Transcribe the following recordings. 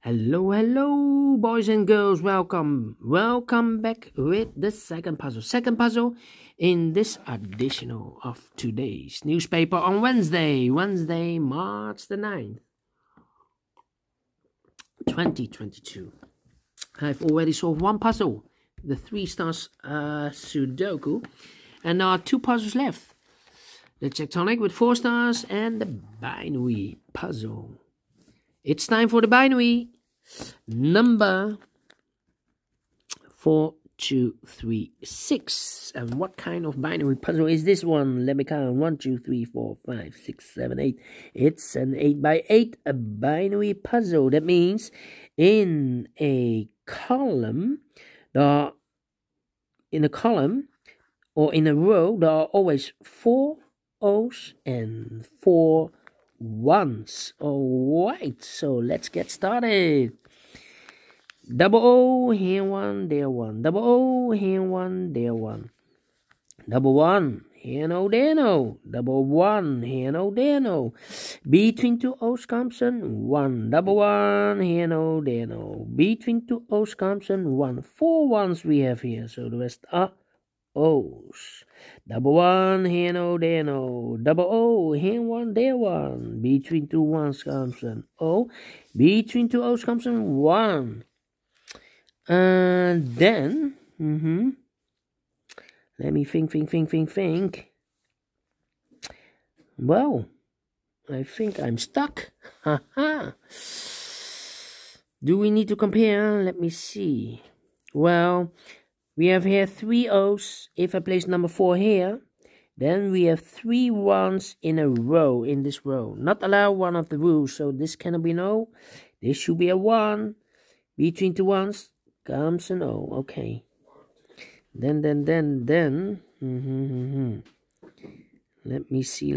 Hello, hello, boys and girls. Welcome back with the second puzzle in this edition of today's newspaper on Wednesday, March the 9th, 2022. I've already solved one puzzle, the 3 stars Sudoku, and there are 2 puzzles left, the tectonic with 4 stars and the binary puzzle. It's time for the binary number 4236. And what kind of binary puzzle is this one? Let me count. 1, 2, 3, 4, 5, 6, 7, 8. It's an 8x8 a binary puzzle. That means in a column, or in a row, there are always 4 O's and 4 1s. Alright, so let's get started. Double O, here 1, there 1. Double O, here 1, there 1. Double 1, here no, there no. Double 1, here no, there no. Between 2 O's comes an 1. Double 1, here no, there no. Between 2 O's comes an 1. 4 1s we have here, so the rest are O's. Double 1, here no, there no. Double O, here 1, there 1. Between 2 1s comes an O. Between 2 O's comes an 1. And then, let me think. Well, I think I'm stuck. Do we need to compare? Let me see. Well, we have here 3 O's. If I place number 4 here, then we have 3 1s in a row, in this row. Not allowed, one of the rules, so this cannot be an O. This should be a 1. Between 2 1s comes an O. Okay. Then. Let me see.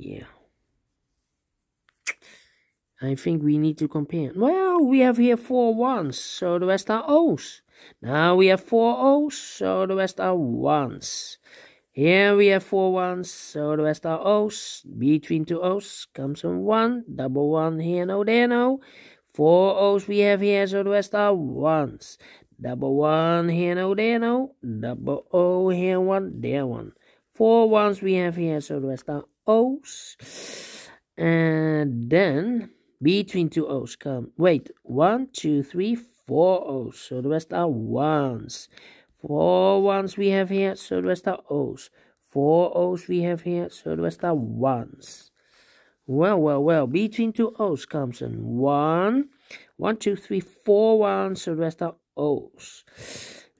Yeah. I think we need to compare. Well, we have here 4 1s, so the rest are O's. Now we have 4 O's, so the rest are 1s. Here we have 4 1s, so the rest are O's. Between 2 O's comes a 1. Double 1, here no, there no. 4 O's we have here, so the rest are 1s. Double 1, here no, there no. Double O, here 1, there 1. 4 1s we have here, so the rest are O's. And then between 2 O's come, 1, 2, 3, 4 O's, so the rest are 1s. 4 1s we have here, so the rest are O's. 4 O's we have here, so the rest are 1s. Well, between 2 O's comes an 1. 1, 2, 3, 4 1s, so the rest are O's.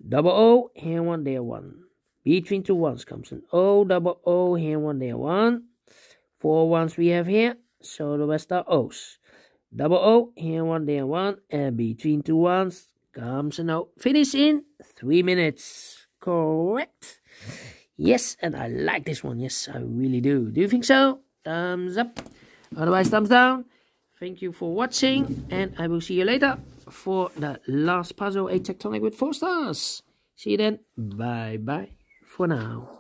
Double O, here 1, there 1. Between 2 1s comes an O, double O, here 1, there 1. 4 1s we have here, so the rest are O's. Double O, here 1, there 1, and between 2 1s comes an O. Finish in 3 minutes. Correct. Yes, and I like this one. Yes, I really do. Do you think so? Thumbs up. Otherwise, thumbs down. Thank you for watching, and I will see you later for the last puzzle, a tectonic with 4 stars. See you then. Bye-bye for now.